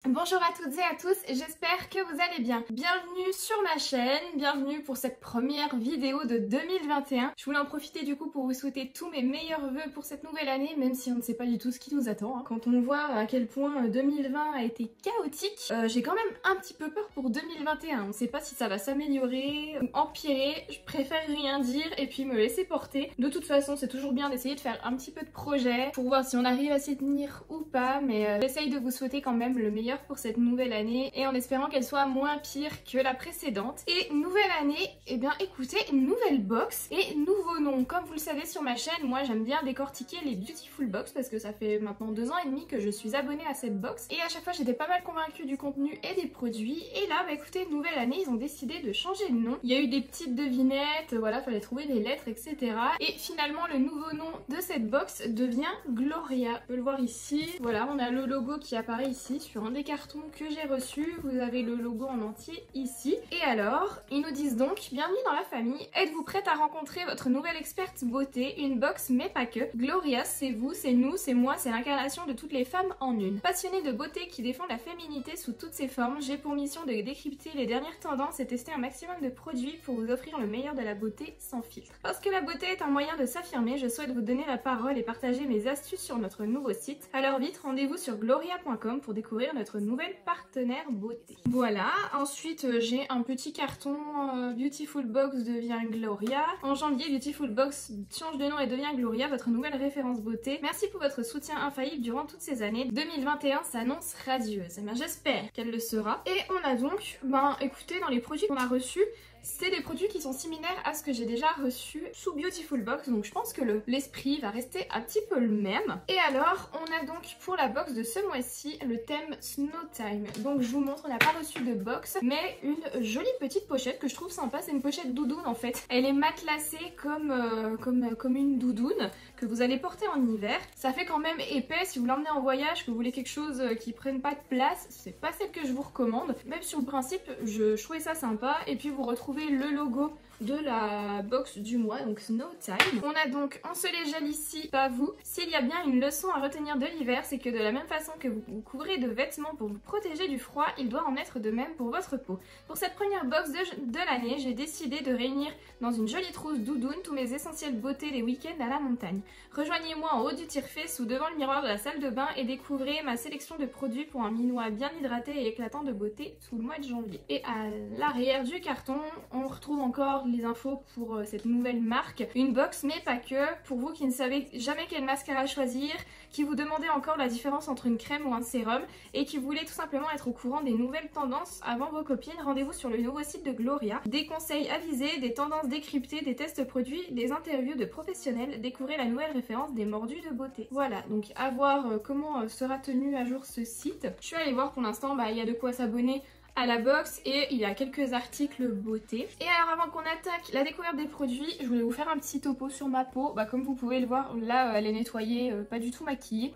Bonjour à toutes et à tous, j'espère que vous allez bien. Bienvenue sur ma chaîne, bienvenue pour cette première vidéo de 2021. Je voulais en profiter du coup pour vous souhaiter tous mes meilleurs vœux pour cette nouvelle année, même si on ne sait pas du tout ce qui nous attend. Quand on voit à quel point 2020 a été chaotique, j'ai quand même un petit peu peur pour 2021. On ne sait pas si ça va s'améliorer ou empirer, je préfère rien dire et puis me laisser porter. De toute façon, c'est toujours bien d'essayer de faire un petit peu de projet pour voir si on arrive à s'y tenir ou pas, mais j'essaye de vous souhaiter quand même le meilleur pour cette nouvelle année et en espérant qu'elle soit moins pire que la précédente. Et nouvelle année, et bien écoutez, nouvelle box et nouveau nom. Comme vous le savez sur ma chaîne, moi j'aime bien décortiquer les Beautiful Box parce que ça fait maintenant 2 ans et demi que je suis abonnée à cette box et à chaque fois j'étais pas mal convaincue du contenu et des produits. Et là, bah écoutez, nouvelle année, ils ont décidé de changer de nom. Il y a eu des petites devinettes, voilà, fallait trouver des lettres, etc. Et finalement, le nouveau nom de cette box devient Gloria. On peut le voir ici. Voilà, on a le logo qui apparaît ici sur un des cartons que j'ai reçu. Vous avez le logo en entier ici. Et alors, ils nous disent donc, bienvenue dans la famille. Êtes-vous prête à rencontrer votre nouvelle experte beauté? Une box, mais pas que. Gloria, c'est vous, c'est nous, c'est moi, c'est l'incarnation de toutes les femmes en une. Passionnée de beauté qui défend la féminité sous toutes ses formes, j'ai pour mission de décrypter les dernières tendances et tester un maximum de produits pour vous offrir le meilleur de la beauté sans filtre. Parce que la beauté est un moyen de s'affirmer, je souhaite vous donner la parole et partager mes astuces sur notre nouveau site. Alors vite, rendez-vous sur gloria.com pour découvrir notre nouvelle partenaire beauté. Voilà, ensuite j'ai un petit carton Beautiful Box devient Gloria. En janvier, Beautiful Box change de nom et devient Gloria, votre nouvelle référence beauté. Merci pour votre soutien infaillible durant toutes ces années. 2021 s'annonce radieuse. Eh bien, j'espère qu'elle le sera. Et on a donc, écoutez, dans les produits qu'on a reçus, c'est des produits qui sont similaires à ce que j'ai déjà reçu sous Beautiful Box, donc je pense que l'esprit va rester un petit peu le même. Et alors, on a donc pour la box de ce mois-ci le thème Snow Time. Donc je vous montre, on n'a pas reçu de box, mais une jolie petite pochette que je trouve sympa. C'est une pochette doudoune en fait. Elle est matelassée comme une doudoune que vous allez porter en hiver. Ça fait quand même épais si vous l'emmenez en voyage, que vous voulez quelque chose qui prenne pas de place. C'est pas celle que je vous recommande. Même sur le principe, je trouvais ça sympa. Et puis vous retrouvez le logo de la box du mois, donc Snow Time. On a donc un seul gel ici, pas vous. S'il y a bien une leçon à retenir de l'hiver, c'est que de la même façon que vous vous couvrez de vêtements pour vous protéger du froid, il doit en être de même pour votre peau. Pour cette première box de l'année, j'ai décidé de réunir dans une jolie trousse doudoune tous mes essentiels beauté des week-ends à la montagne. Rejoignez-moi en haut du tire-fesse ou devant le miroir de la salle de bain et découvrez ma sélection de produits pour un minois bien hydraté et éclatant de beauté sous le mois de janvier. Et à l'arrière du carton, on retrouve encore les infos pour cette nouvelle marque. Une box, mais pas que. Pour vous qui ne savez jamais quel mascara choisir, qui vous demandez encore la différence entre une crème ou un sérum et qui voulez tout simplement être au courant des nouvelles tendances avant vos copines, rendez-vous sur le nouveau site de Gloria. Des conseils avisés, des tendances décryptées, des tests produits, des interviews de professionnels, découvrez la nouvelle référence des mordus de beauté. Voilà, donc à voir comment sera tenu à jour ce site. Je suis allée voir, pour l'instant, il y a de quoi s'abonner à la box et il y a quelques articles beauté. Et alors avant qu'on attaque la découverte des produits, je voulais vous faire un petit topo sur ma peau. Comme vous pouvez le voir, là elle est nettoyée, pas du tout maquillée.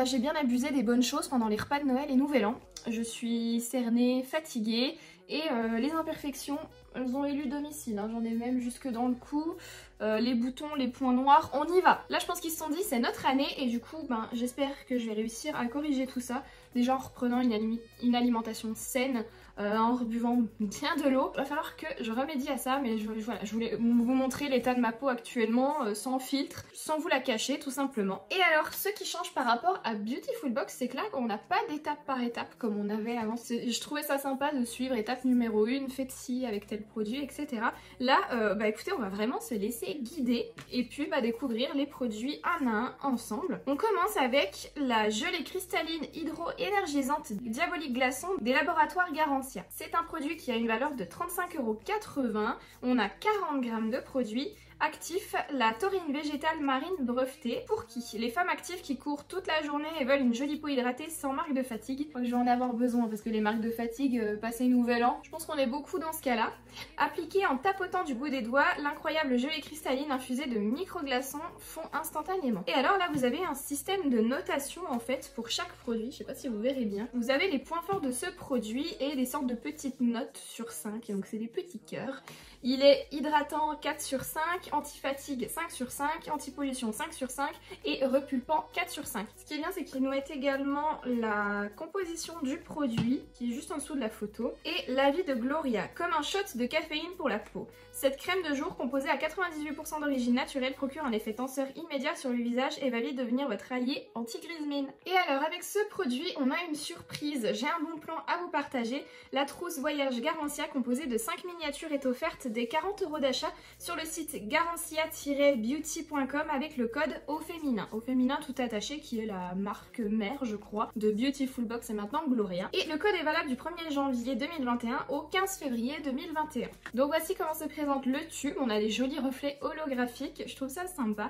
J'ai bien abusé des bonnes choses pendant les repas de Noël et Nouvel An. Je suis cernée, fatiguée et les imperfections, elles ont élu domicile, hein. J'en ai même jusque dans le cou, les boutons, les points noirs, on y va. Là je pense qu'ils se sont dit c'est notre année et du coup j'espère que je vais réussir à corriger tout ça. Déjà en reprenant une alimentation saine, en buvant bien de l'eau. Il va falloir que je remédie à ça, mais voilà, je voulais vous montrer l'état de ma peau actuellement, sans filtre, sans vous la cacher tout simplement. Et alors ce qui change par rapport à Beautiful Box, c'est que là on n'a pas d'étape par étape comme on avait avant. Je trouvais ça sympa de suivre étape numéro 1, faites ci avec tel produit, etc. Là, écoutez, on va vraiment se laisser guider et puis découvrir les produits un à un ensemble. On commence avec la gelée cristalline hydro-énergisante Diabolique Glaçon des laboratoires Garantia. C'est un produit qui a une valeur de 35,80 €. On a 40 g de produit. Actif, la taurine végétale marine brevetée. Pour qui? Les femmes actives qui courent toute la journée et veulent une jolie peau hydratée sans marque de fatigue. Je crois que je vais en avoir besoin parce que les marques de fatigue passé Nouvel An, je pense qu'on est beaucoup dans ce cas-là. Appliquée en tapotant du bout des doigts, l'incroyable gelée cristalline infusée de micro-glaçons fond instantanément. Et alors là, vous avez un système de notation en fait pour chaque produit. Je sais pas si vous verrez bien. Vous avez les points forts de ce produit et des sortes de petites notes sur 5. Donc c'est des petits cœurs. Il est hydratant 4 sur 5, anti-fatigue 5 sur 5, anti-pollution 5 sur 5 et repulpant 4 sur 5. Ce qui est bien, c'est qu'ils nous mettent également la composition du produit qui est juste en dessous de la photo et l'avis de Gloria, comme un shot de caféine pour la peau. Cette crème de jour composée à 98% d'origine naturelle procure un effet tenseur immédiat sur le visage et va vite devenir votre allié anti-grise mine. Et alors avec ce produit, on a une surprise. J'ai un bon plan à vous partager. La trousse voyage Garancia composée de 5 miniatures est offerte dès 40 € d'achat sur le site garancia-beauty.com avec le code au féminin. Au féminin tout attaché qui est la marque mère je crois de Beautiful Box et maintenant Gloria. Et le code est valable du 1er janvier 2021 au 15 février 2021. Donc voici comment se présente le tube. On a des jolis reflets holographiques. Je trouve ça sympa.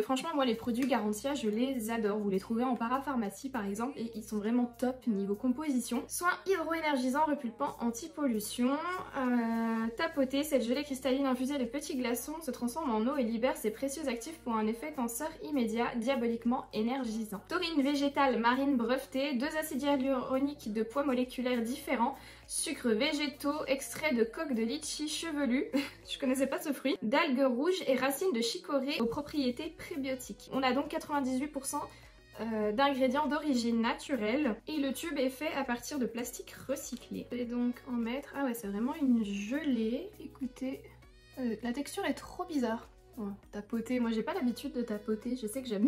Franchement moi les produits Garancia je les adore. Vous les trouvez en parapharmacie par exemple et ils sont vraiment top niveau composition. Soin hydro-énergisant, repulpant, anti-pollution. Tapoter, cette gelée cristalline infusée de petits glaçons se transforme en eau et libère ses précieux actifs pour un effet tenseur immédiat diaboliquement énergisant. Taurine végétale marine brevetée, 2 acides hyaluroniques de poids moléculaires différents, sucres végétaux, extrait de coque de litchi chevelu, je connaissais pas ce fruit, d'algues rouges et racines de chicorée aux propriétés prébiotiques. On a donc 98% d'ingrédients d'origine naturelle et le tube est fait à partir de plastique recyclé. Je vais donc en mettre... Ah ouais, c'est vraiment une gelée. Écoutez, la texture est trop bizarre. Oh, tapoter, moi j'ai pas l'habitude de tapoter, je sais que j'aime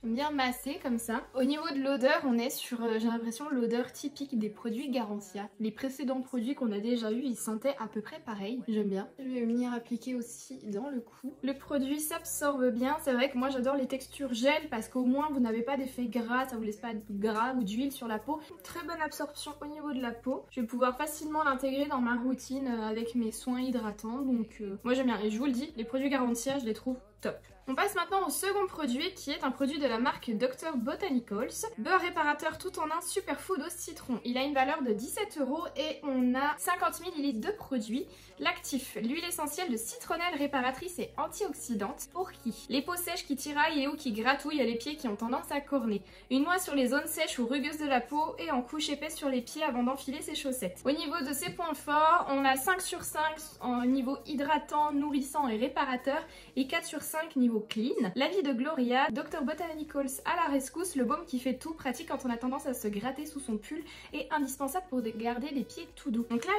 bien masser comme ça. Au niveau de l'odeur, on est sur, j'ai l'impression, l'odeur typique des produits Garancia. Les précédents produits qu'on a déjà eu, ils sentaient à peu près pareil. J'aime bien. Je vais venir appliquer aussi dans le cou. Le produit s'absorbe bien. C'est vrai que moi j'adore les textures gel parce qu'au moins vous n'avez pas d'effet gras, ça vous laisse pas de gras ou d'huile sur la peau. Très bonne absorption au niveau de la peau. Je vais pouvoir facilement l'intégrer dans ma routine avec mes soins hydratants. Donc moi j'aime bien. Et je vous le dis, les produits Garancia, je les trouve top. On passe maintenant au second produit qui est un produit de la marque Dr Botanicals. Beurre réparateur tout en un superfood au citron. Il a une valeur de 17 € et on a 50 ml de produit. L'actif, l'huile essentielle de citronnelle réparatrice et antioxydante. Pour qui? Les peaux sèches qui tiraillent et ou qui gratouillent les pieds qui ont tendance à corner. Une noix sur les zones sèches ou rugueuses de la peau et en couche épaisse sur les pieds avant d'enfiler ses chaussettes. Au niveau de ses points forts, on a 5 sur 5 en niveau hydratant, nourrissant et réparateur et 4 sur 5 niveau clean. L'avis de Gloria, Dr Botanicals à la rescousse, le baume qui fait tout, pratique quand on a tendance à se gratter sous son pull et indispensable pour garder les pieds tout doux. Donc là,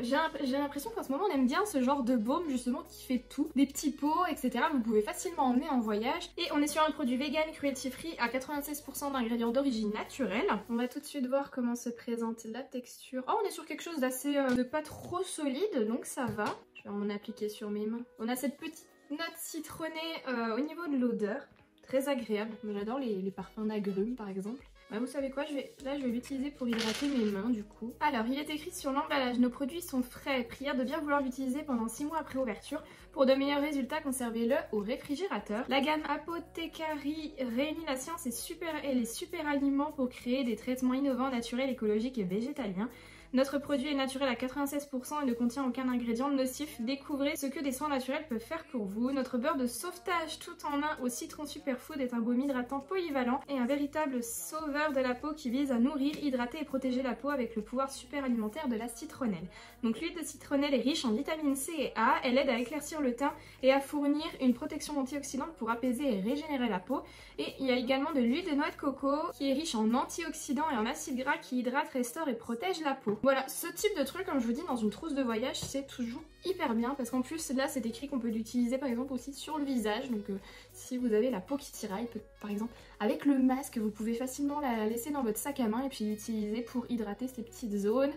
j'ai l'impression qu'en ce moment on aime bien ce genre de baume justement qui fait tout, des petits pots, etc. Vous pouvez facilement emmener en voyage. Et on est sur un produit vegan, cruelty free à 96% d'ingrédients d'origine naturelle. On va tout de suite voir comment se présente la texture. Oh, on est sur quelque chose d'assez, de pas trop solide, donc ça va. Je vais en appliquer sur mes mains. On a cette petite note citronnée au niveau de l'odeur, très agréable. J'adore les parfums d'agrumes par exemple. Bah, vous savez quoi, je vais l'utiliser pour hydrater mes mains du coup. Alors il est écrit sur l'emballage, nos produits sont frais, prière de bien vouloir l'utiliser pendant 6 mois après ouverture. Pour de meilleurs résultats, conservez-le au réfrigérateur. La gamme Apothecary réunit la science et les super aliments pour créer des traitements innovants, naturels, écologiques et végétaliens. Notre produit est naturel à 96% et ne contient aucun ingrédient nocif. Découvrez ce que des soins naturels peuvent faire pour vous. Notre beurre de sauvetage tout en un au citron superfood est un baume hydratant polyvalent et un véritable sauveur de la peau qui vise à nourrir, hydrater et protéger la peau avec le pouvoir super alimentaire de la citronnelle. Donc l'huile de citronnelle est riche en vitamine C et A, elle aide à éclaircir le teint et à fournir une protection antioxydante pour apaiser et régénérer la peau. Et il y a également de l'huile de noix de coco qui est riche en antioxydants et en acides gras qui hydrate, restaure et protège la peau. Voilà, ce type de truc, comme je vous dis, dans une trousse de voyage, c'est toujours hyper bien parce qu'en plus là c'est écrit qu'on peut l'utiliser par exemple aussi sur le visage. Donc si vous avez la peau qui tiraille, par exemple avec le masque, vous pouvez facilement la laisser dans votre sac à main et puis l'utiliser pour hydrater ces petites zones,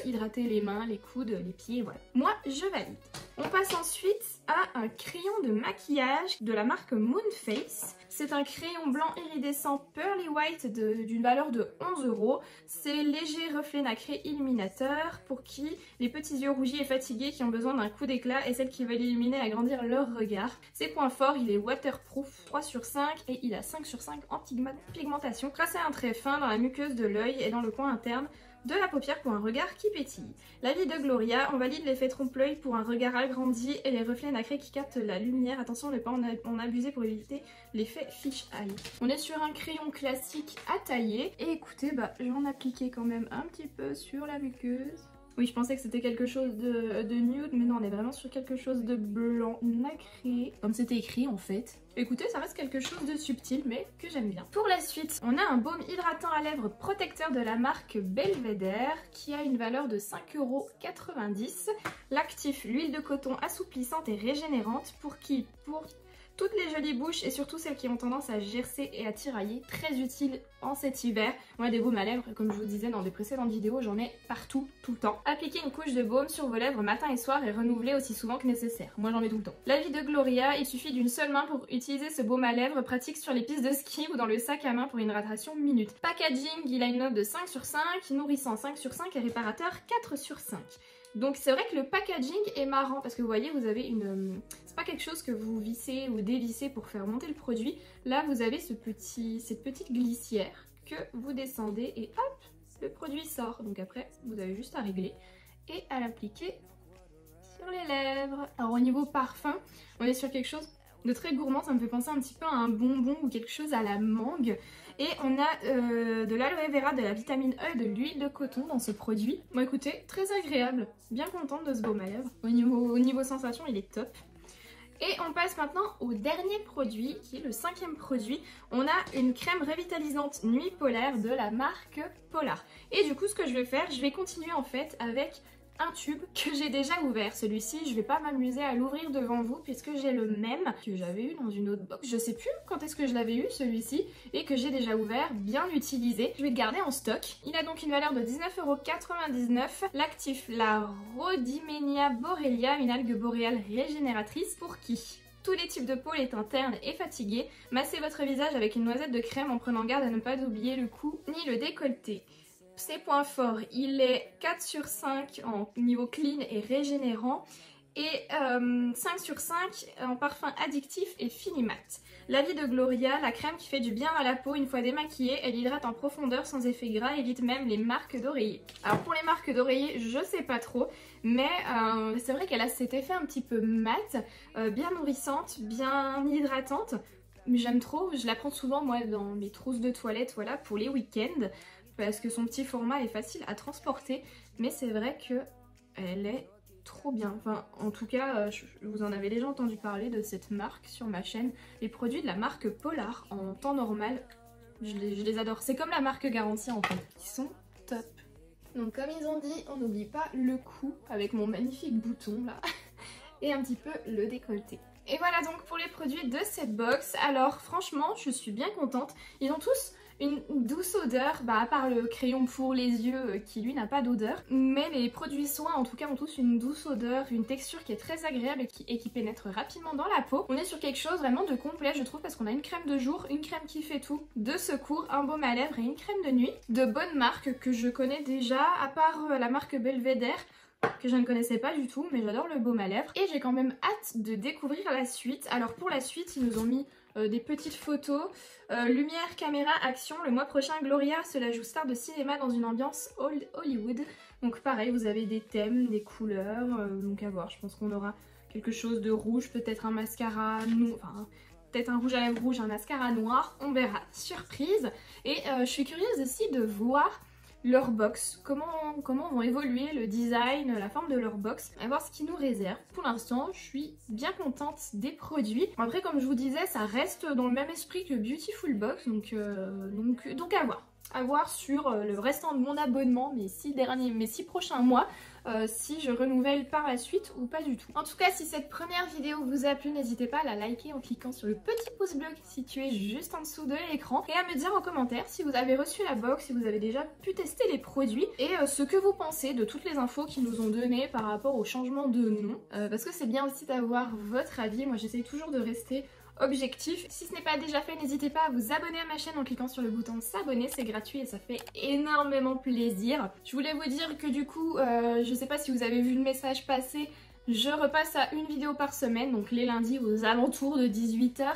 hydrater les mains, les coudes, les pieds, voilà. Moi je valide. On passe ensuite à un crayon de maquillage de la marque Moonface. C'est un crayon blanc iridescent Pearly White d'une valeur de 11 €. C'est léger reflet nacré illuminateur pour qui les petits yeux rougis et fatigués qui ont besoin d'un coup d'éclat et celles qui veulent illuminer et agrandir leur regard. Ses points forts, il est waterproof 3 sur 5 et il a 5 sur 5 en pigmentation. Tracez un trait fin dans la muqueuse de l'œil et dans le coin interne de la paupière pour un regard qui pétille. L'avis de Gloria, on valide l'effet trompe-l'œil pour un regard agrandi et les reflets nacrés qui captent la lumière. Attention à ne pas en abuser pour éviter l'effet fish eye. On est sur un crayon classique à tailler et écoutez, je vais en appliquer quand même un petit peu sur la muqueuse. Oui, je pensais que c'était quelque chose de nude, mais non, on est vraiment sur quelque chose de blanc nacré, comme c'était écrit en fait. Écoutez, ça reste quelque chose de subtil, mais que j'aime bien. Pour la suite, on a un baume hydratant à lèvres protecteur de la marque Belvedere, qui a une valeur de 5,90 €. L'actif, l'huile de coton assouplissante et régénérante, pour qui? Pour toutes les jolies bouches et surtout celles qui ont tendance à gercer et à tirailler, très utile en cet hiver. Moi, des baumes à lèvres, comme je vous disais dans des précédentes vidéos, j'en ai partout, tout le temps. Appliquez une couche de baume sur vos lèvres matin et soir et renouvelez aussi souvent que nécessaire. Moi, j'en mets tout le temps. L'avis de Gloria, il suffit d'une seule main pour utiliser ce baume à lèvres, pratique sur les pistes de ski ou dans le sac à main pour une hydratation minute. Packaging, il a une note de 5 sur 5, nourrissant 5 sur 5 et réparateur 4 sur 5. Donc c'est vrai que le packaging est marrant parce que vous voyez, vous avez une... c'est pas quelque chose que vous vissez ou dévissez pour faire monter le produit. Là, vous avez cette petite glissière que vous descendez et hop, le produit sort. Donc après, vous avez juste à régler et à l'appliquer sur les lèvres. Alors au niveau parfum, on est sur quelque chose de très gourmand. Ça me fait penser un petit peu à un bonbon ou quelque chose à la mangue. Et on a de l'aloe vera, de la vitamine E et de l'huile de coton dans ce produit. Bon écoutez, très agréable, bien contente de ce baume à lèvres. Au niveau sensation, il est top. Et on passe maintenant au dernier produit, qui est le 5e produit. On a une crème revitalisante nuit polaire de la marque Polar. Et du coup, ce que je vais faire, je vais continuer en fait avec un tube que j'ai déjà ouvert. Celui-ci, je vais pas m'amuser à l'ouvrir devant vous puisque j'ai le même que j'avais eu dans une autre box. Je sais plus quand est-ce que je l'avais eu celui-ci et que j'ai déjà ouvert, bien utilisé. Je vais le garder en stock. Il a donc une valeur de 19,99 €. L'actif, la Rhodymenia borealia, une algue boréale régénératrice pour qui? Tous les types de peau, les teintes ternes et fatiguées. Massez votre visage avec une noisette de crème en prenant garde à ne pas oublier le cou ni le décolleté. Ses points forts, il est 4 sur 5 en niveau clean et régénérant et 5 sur 5 en parfum addictif et fini mat. L'avis de Gloria, la crème qui fait du bien à la peau une fois démaquillée, elle hydrate en profondeur sans effet gras, évite même les marques d'oreiller. Alors pour les marques d'oreiller, je sais pas trop, mais c'est vrai qu'elle a cet effet un petit peu mat, bien nourrissante, bien hydratante. Mais j'aime trop, je la prends souvent moi dans mes trousses de toilette, voilà, pour les week-ends. Parce que son petit format est facile à transporter, mais c'est vrai que elle est trop bien. Enfin, en tout cas, vous en avez déjà entendu parler de cette marque sur ma chaîne. Les produits de la marque Polar en temps normal, je les adore. C'est comme la marque Garantia en fait, ils sont top. Donc comme ils ont dit, on n'oublie pas le cou avec mon magnifique bouton là et un petit peu le décolleté. Et voilà donc pour les produits de cette box. Alors franchement, je suis bien contente. Ils ont tous une douce odeur, à part le crayon pour les yeux qui lui n'a pas d'odeur. Mais les produits soins en tout cas ont tous une douce odeur, une texture qui est très agréable et qui pénètre rapidement dans la peau. On est sur quelque chose vraiment de complet je trouve parce qu'on a une crème de jour, une crème qui fait tout, de secours, un baume à lèvres et une crème de nuit. De bonnes marques que je connais déjà, à part la marque Belvedere, que je ne connaissais pas du tout, mais j'adore le baume à lèvres. Et j'ai quand même hâte de découvrir la suite. Alors pour la suite, ils nous ont mis des petites photos. Lumière, caméra, action. Le mois prochain, Gloria se la joue star de cinéma dans une ambiance old Hollywood. Donc pareil, vous avez des thèmes, des couleurs, donc à voir. Je pense qu'on aura quelque chose de rouge, peut-être un mascara, enfin peut-être un rouge à lèvres rouge, un mascara noir, on verra. Surprise. Et je suis curieuse aussi de voir leur box, comment vont évoluer le design, la forme de leur box, à voir ce qu'ils nous réservent. Pour l'instant, je suis bien contente des produits. Après, comme je vous disais, ça reste dans le même esprit que Beautiful Box, donc à voir. À voir sur le restant de mon abonnement, mes 6 prochains mois, si je renouvelle par la suite ou pas du tout. En tout cas, si cette première vidéo vous a plu, n'hésitez pas à la liker en cliquant sur le petit pouce bleu situé juste en dessous de l'écran et à me dire en commentaire si vous avez reçu la box, si vous avez déjà pu tester les produits et ce que vous pensez de toutes les infos qu'ils nous ont données par rapport au changement de nom. Parce que c'est bien aussi d'avoir votre avis. Moi, j'essaye toujours de rester objectif. Si ce n'est pas déjà fait, n'hésitez pas à vous abonner à ma chaîne en cliquant sur le bouton s'abonner, c'est gratuit et ça fait énormément plaisir. Je voulais vous dire que du coup, je sais pas si vous avez vu le message passer, je repasse à une vidéo par semaine, donc les lundis aux alentours de 18 h,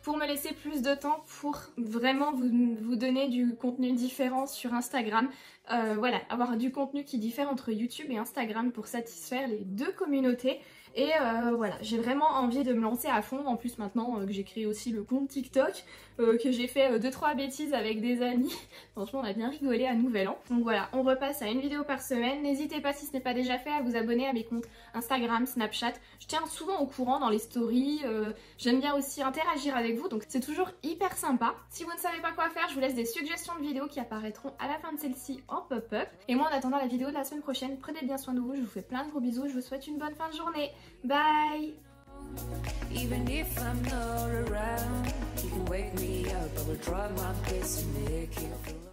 pour me laisser plus de temps pour vraiment vous donner du contenu différent sur Instagram. voilà, avoir du contenu qui diffère entre YouTube et Instagram pour satisfaire les deux communautés. Et voilà, j'ai vraiment envie de me lancer à fond. En plus maintenant que j'ai créé aussi le compte TikTok, que j'ai fait 2-3 bêtises avec des amis. Franchement on a bien rigolé à Nouvel An. Donc voilà, on repasse à une vidéo par semaine. N'hésitez pas si ce n'est pas déjà fait à vous abonner à mes comptes Instagram, Snapchat. Je tiens souvent au courant dans les stories. J'aime bien aussi interagir avec vous, donc c'est toujours hyper sympa. Si vous ne savez pas quoi faire, je vous laisse des suggestions de vidéos qui apparaîtront à la fin de celle-ci en pop-up. Et moi en attendant la vidéo de la semaine prochaine, prenez bien soin de vous, je vous fais plein de gros bisous, je vous souhaite une bonne fin de journée. Bye! Even if I'm not around, you can wake me up, I will drop my place and make you feel